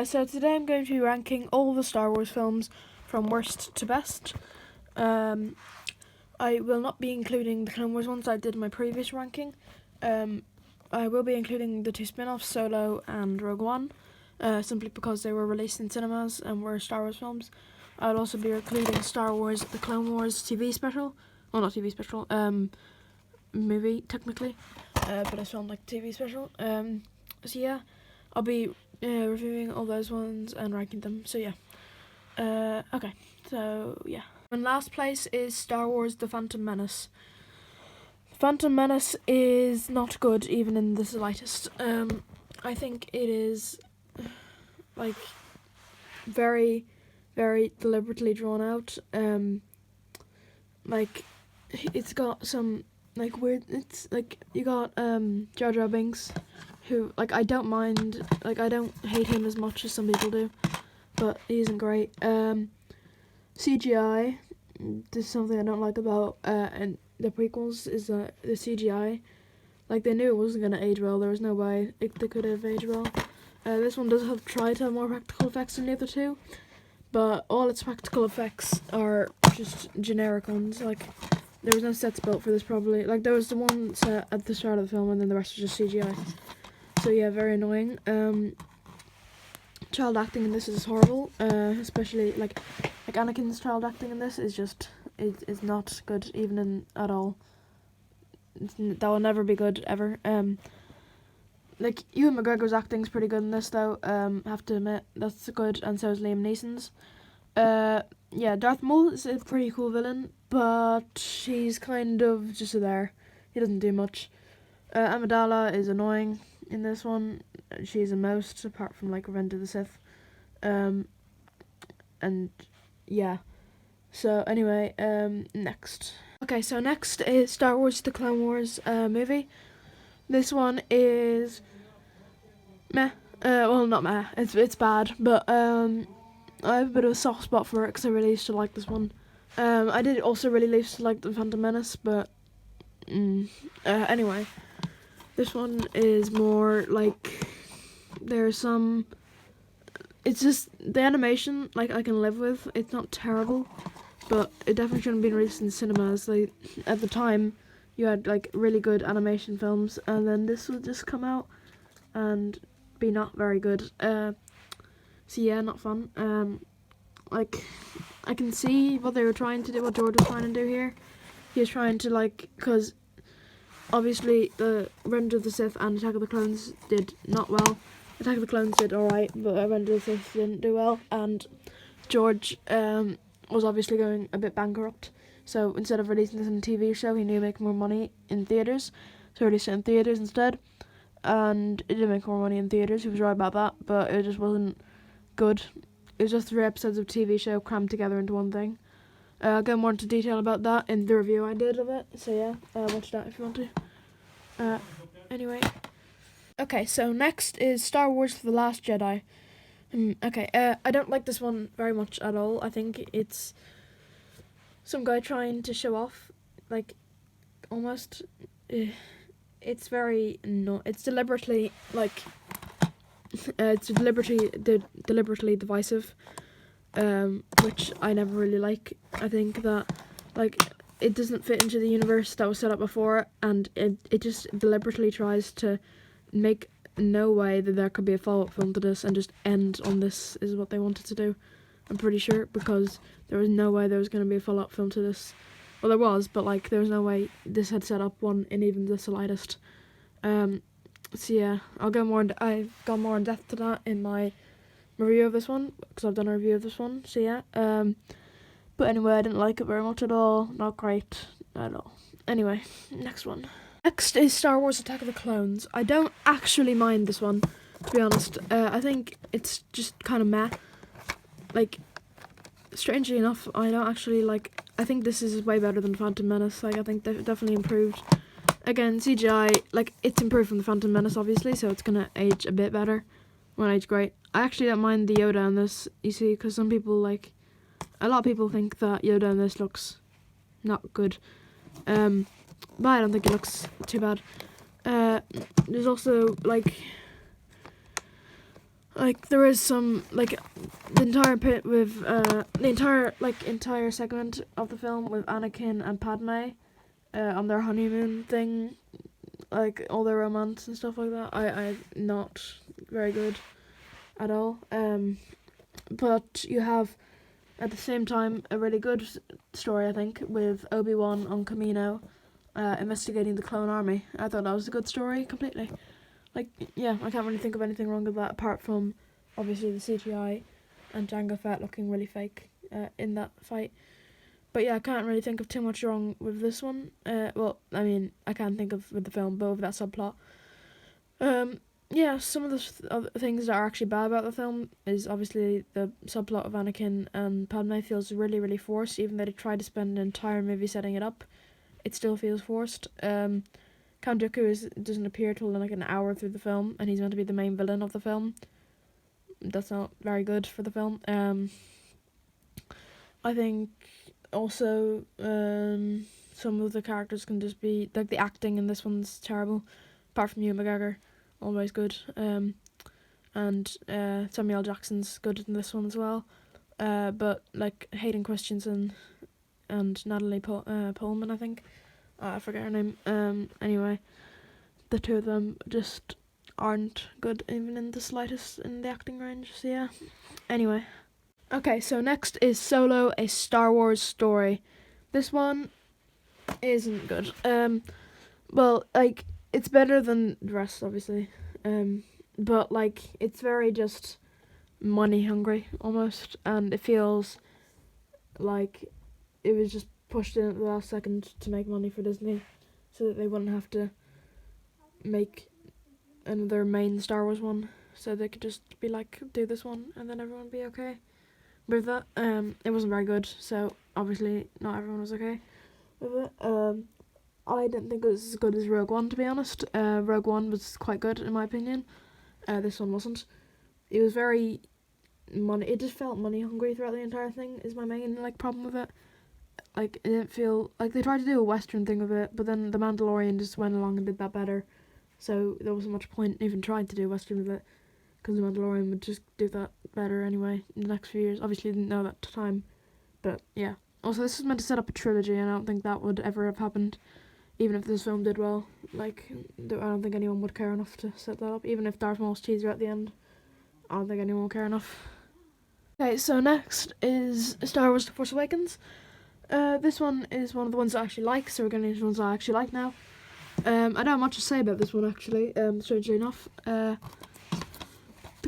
So today I'm going to be ranking all the Star Wars films from worst to best. I will not be including the Clone Wars ones I did in my previous ranking. I will be including the two spin-offs, Solo and Rogue One, simply because they were released in cinemas and were Star Wars films. I'll also be including Star Wars The Clone Wars TV special. Well, not TV special, movie, technically, but it's filmed like TV special. So yeah, I'll be reviewing all those ones and ranking them. So yeah. Okay. So yeah. In last place is Star Wars: The Phantom Menace. Phantom Menace is not good, even in the slightest. I think it is like very, very deliberately drawn out. Like it's got some like weird. It's like you got Jar Jar Binks, who like I don't mind. Like I don't hate him as much as some people do, but he isn't great. CGI. This is something I don't like about and the prequels is that the CGI, like they knew it wasn't gonna age well. There was no way they could have aged well. This one does have tried to have more practical effects than the other two, but all its practical effects are just generic ones. Like there was no sets built for this probably. Like there was the one set at the start of the film and then the rest was just CGI. So yeah, very annoying. Child acting in this is horrible, especially like Anakin's child acting in this is just is not good even in at all. That will never be good ever. Like Ewan McGregor's acting's pretty good in this though. Have to admit that's good, and so is Liam Neeson's. Yeah, Darth Maul is a pretty cool villain, but he's kind of just there. He doesn't do much. Amidala is annoying in this one. She's the most, apart from like Revenge of the Sith. And yeah. So anyway, next. Okay, so next is Star Wars: The Clone Wars movie. This one is meh. Well, not meh. It's bad, but I have a bit of a soft spot for it because I really used to like this one. I did also really used to like The Phantom Menace, but anyway, this one is more like there's some. It's just the animation, like I can live with. It's not terrible, but it definitely shouldn't have been released in cinemas. Like at the time, you had like really good animation films, and then this would just come out and be not very good. So yeah, not fun. Like I can see what they were trying to do, what George was trying to do here. He was trying to like, because obviously the Revenge of the Sith and Attack of the Clones did not well. Attack of the Clones did alright, but Revenge of the Sith didn't do well, and George was obviously going a bit bankrupt. So instead of releasing this in a TV show, he knew he'd make more money in theatres, so he released it in theatres instead. And it did make more money in theatres. He was right about that, but it just wasn't good. It was just 3 episodes of TV show crammed together into one thing. I'll go more into detail about that in the review I did of it. So yeah, watch that if you want to. Anyway. Okay, so next is Star Wars: The Last Jedi. Okay, I don't like this one very much at all. I think it's some guy trying to show off, like, almost. It's very no. It's deliberately like. It's deliberately divisive, which I never really like. I think that like it doesn't fit into the universe that was set up before, and it just deliberately tries to make no way that there could be a follow-up film to this and just end on this is what they wanted to do. I'm pretty sure, because there was no way there was going to be a follow-up film to this. Well, there was, but like there was no way this had set up one in even the slightest. So yeah, I've gone more in depth to that in my review of this one, because I've done a review of this one. So yeah, but anyway, I didn't like it very much at all. Not great at all. Anyway, next one. Next is Star Wars: Attack of the Clones. I don't actually mind this one, to be honest. I think it's just kind of meh. Like, strangely enough, I don't actually like. I think this is way better than Phantom Menace. Like, I think they've definitely improved. Again, CGI, like, it's improved from the Phantom Menace, obviously, so it's gonna age a bit better. Won't age great. I actually don't mind the Yoda in this, you see, because some people, like, a lot of people think that Yoda in this looks not good. But I don't think it looks too bad. There's also, like, like there is some like the entire pit with the entire segment of the film with Anakin and Padme on their honeymoon thing, like all their romance and stuff like that. I not very good at all. But you have at the same time a really good story, I think, with Obi-Wan on Kamino investigating the clone army. I thought that was a good story completely. Like, yeah, I can't really think of anything wrong with that apart from obviously the CGI and Jango Fett looking really fake in that fight. But yeah, I can't really think of too much wrong with this one. Well, I mean, I can't think of with the film, but with that subplot. Yeah, some of the other things that are actually bad about the film is obviously the subplot of Anakin and Padme feels really, really forced. Even though they tried to spend an entire movie setting it up, it still feels forced. Count Dooku doesn't appear till like an hour through the film, and he's meant to be the main villain of the film. That's not very good for the film. I think also some of the characters can just be like the acting in this one's terrible, apart from Ewan McGregor, always good. And Samuel L. Jackson's good in this one as well. But like Hayden Christensen and Natalie Pullman, I think. I forget her name. Anyway, the two of them just aren't good even in the slightest in the acting range. So yeah. Anyway. Okay, so next is Solo, a Star Wars story. This one isn't good. Well, like, it's better than the rest, obviously. But, like, it's very just money hungry, almost. And it feels like it was just pushed in at the last second to make money for Disney. So that they wouldn't have to make another main Star Wars one. So they could just be like, do this one, and then everyone would be okay with that. It wasn't very good, so obviously not everyone was okay with it. I didn't think it was as good as Rogue One, to be honest. Rogue One was quite good in my opinion. This one wasn't. It was very it just felt money hungry throughout the entire thing is my main like problem with it. Like it didn't feel like they tried to do a Western thing with it, but then The Mandalorian just went along and did that better. So there wasn't much point even trying to do Western with it, because The Mandalorian would just do that better anyway in the next few years. Obviously didn't know that at the time, but yeah. Also, this was meant to set up a trilogy, and I don't think that would ever have happened, even if this film did well. Like, I don't think anyone would care enough to set that up, even if Darth Maul's teaser at the end. I don't think anyone will care enough. Okay, so next is Star Wars The Force Awakens. This one is one of the ones I actually like, so we're getting into the ones I actually like now. I don't have much to say about this one, actually, strangely enough. The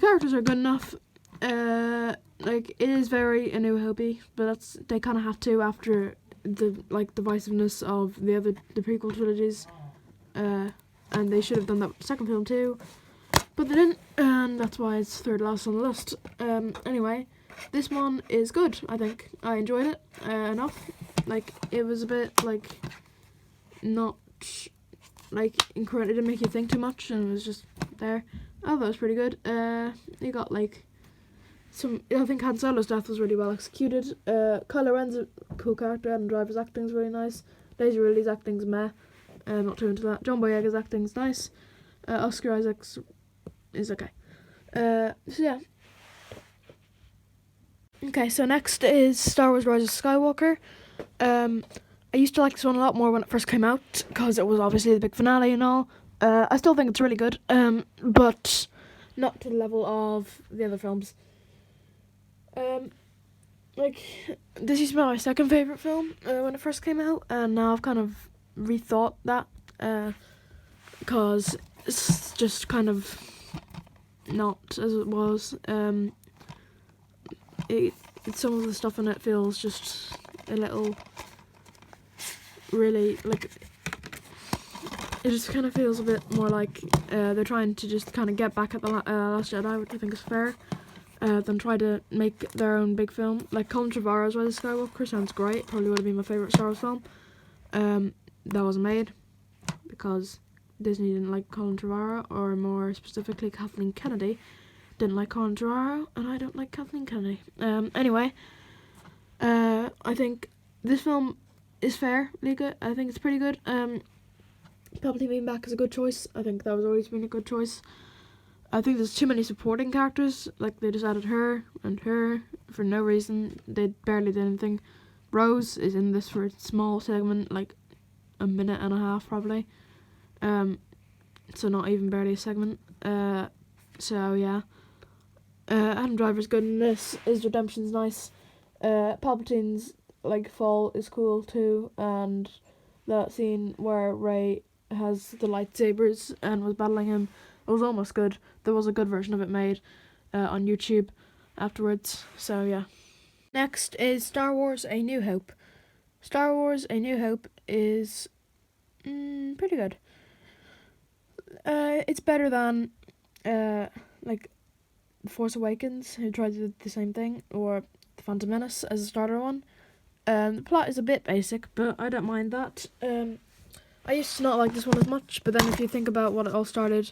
characters are good enough. Like, it is very A New Hope-y, but they kind of had to after the divisiveness of the prequel trilogies. And they should have done that with the second film too, but they didn't, and that's why it's third last on the list. Anyway, this one is good, I think. I enjoyed it enough. Like, it was a bit, like, not, like, incredible. It didn't make you think too much, and it was just there. Oh, that was pretty good. You got, like, I think Han Solo's death was really well executed. Kylo Ren's a cool character, and Driver's acting's really nice. Daisy Ridley's acting's meh. Not too into that. John Boyega's acting's nice. Oscar Isaac's is okay. So yeah. Okay, so next is Star Wars Rise of Skywalker. I used to like this one a lot more when it first came out, because it was obviously the big finale and all. I still think it's really good, but not to the level of the other films. Like, this used to be my second favourite film when it first came out, and now I've kind of rethought that, because it's just kind of not as it was. Some of the stuff in it feels just a little really, like, it just kind of feels a bit more like they're trying to just kind of get back at the Last Jedi, which I think is fair, than try to make their own big film. Like, Colin Trevorrow's Rise of Skywalker sounds great, probably would have been my favourite Star Wars film. That wasn't made because Disney didn't like Colin Trevorrow, or more specifically Kathleen Kennedy didn't like Colin Trevorrow, and I don't like Kathleen Kennedy. Anyway, I think this film is fairly good. I think it's pretty good. Palpatine being back is a good choice. I think that was always been a good choice. I think there's too many supporting characters. Like, they just added her and her for no reason. They barely did anything. Rose is in this for a small segment, like a minute and a half probably. So not even barely a segment. So yeah. Adam Driver's good in this. His redemption's nice. Palpatine's like fall is cool too, and that scene where Rey has the lightsabers and was battling him, it was almost good. There was a good version of it made on YouTube afterwards. So yeah. Next is Star Wars: A New Hope. Star Wars: A New Hope is pretty good. It's better than like Force Awakens, who tried to do the same thing, or The Phantom Menace as a starter one. The plot is a bit basic, but I don't mind that. I used to not like this one as much, but then if you think about what it all started,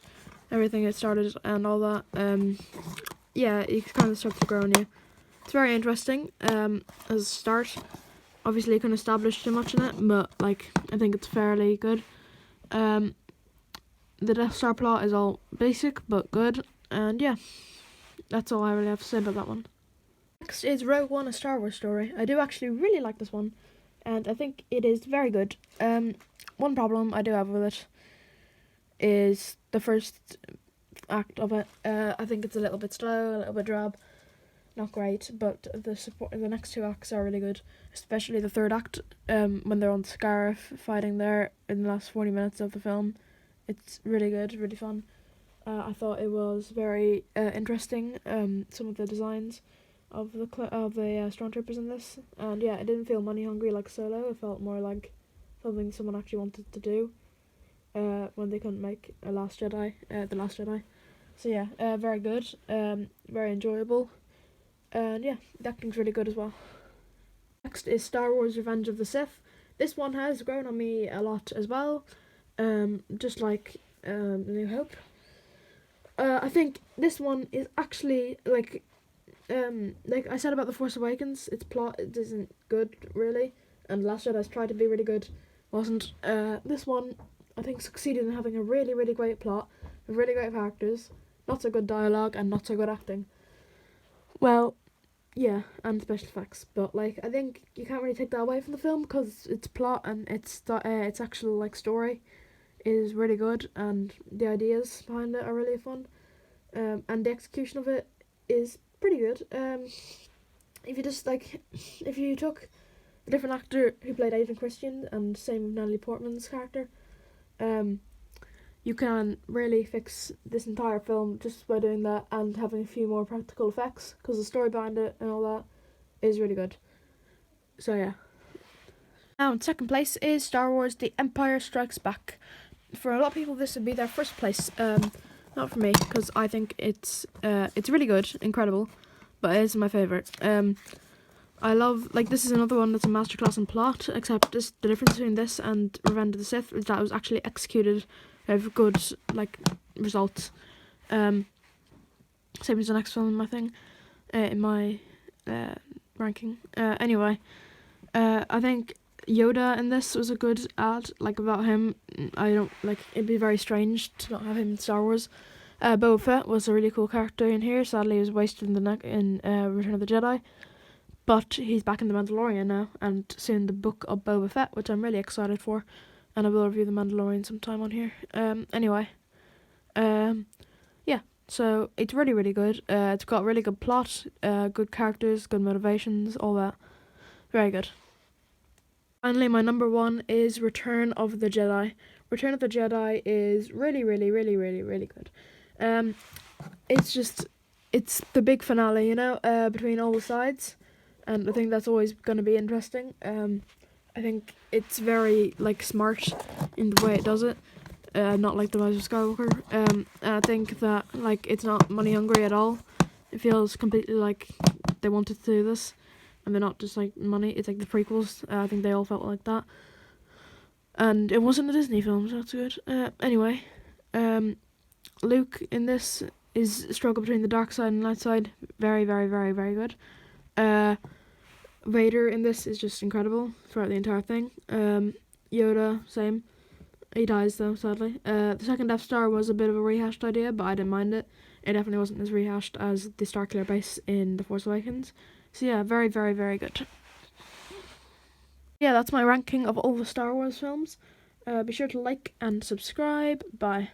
everything it started and all that, yeah, it kind of starts to grow on you. It's very interesting as a start. Obviously, you can establish too much in it, but like I think it's fairly good. The Death Star plot is all basic but good, and yeah, that's all I really have to say about that one. Next is Rogue One: A Star Wars Story. I do actually really like this one, and I think it is very good. One problem I do have with it is the first act of it. I think it's a little bit slow, a little bit drab, not great. But the next two acts are really good, especially the third act. When they're on Scarif fighting there in the last 40 minutes of the film, it's really good, really fun. I thought it was very interesting. Some of the designs of the stormtroopers in this, and yeah, it didn't feel money hungry like Solo. It felt more like something someone actually wanted to do. When they couldn't make The Last Jedi. So yeah, very good. Very enjoyable, and yeah, the acting's really good as well. Next is Star Wars: Revenge of the Sith. This one has grown on me a lot as well. Just like New Hope. I think this one is actually like I said about The Force Awakens, its plot isn't good really, and Last Jedi's tried to be really good, wasn't. This one I think succeeded in having a really, really great plot, with really great characters, not so good dialogue, and not so good acting. Well, yeah, and special effects, but like I think you can't really take that away from the film because its plot and its actual like story is really good, and the ideas behind it are really fun, and the execution of it is pretty good. If you took a different actor who played Aiden Christian and same with Natalie Portman's character, you can really fix this entire film just by doing that and having a few more practical effects, because the story behind it and all that is really good. So yeah. Now in second place is Star Wars: The Empire Strikes Back. For a lot of people this would be their first place, not for me, because I think it's really good, incredible, but it is my favourite. I love, like, this is another one that's a masterclass in plot, except the difference between this and Revenge of the Sith is that it was actually executed with good, like, results. Same as the next film in my thing, in my ranking. Anyway, I think Yoda in this was a good ad, like, about him. I don't, like, it'd be very strange to not have him in Star Wars. Boba Fett was a really cool character in here. Sadly, he was wasted in Return of the Jedi. But he's back in The Mandalorian now, and soon the book of Boba Fett, which I'm really excited for. And I will review The Mandalorian sometime on here. Anyway. Yeah, so it's really, really good. It's got really good plot, good characters, good motivations, all that. Very good. Finally, my number one is Return of the Jedi. Return of the Jedi is really, really, really, really, really good. It's the big finale, you know, between all the sides. And I think that's always going to be interesting. I think it's very, like, smart in the way it does it. Not like The Rise of Skywalker. And I think that, like, it's not money hungry at all. It feels completely like they wanted to do this. And they're not just, like, money. It's like the prequels. I think they all felt like that. And it wasn't a Disney film, so that's good. Anyway, Luke in this is a struggle between the dark side and light side. Very, very, very, very good. Vader in this is just incredible throughout the entire thing. Yoda, same. He dies though, sadly. The second Death Star was a bit of a rehashed idea, but I didn't mind it. it definitely wasn't as rehashed as the Starkiller base in The Force Awakens. So yeah, very, very, very good. Yeah, that's my ranking of all the Star Wars films. Be sure to like and subscribe. Bye.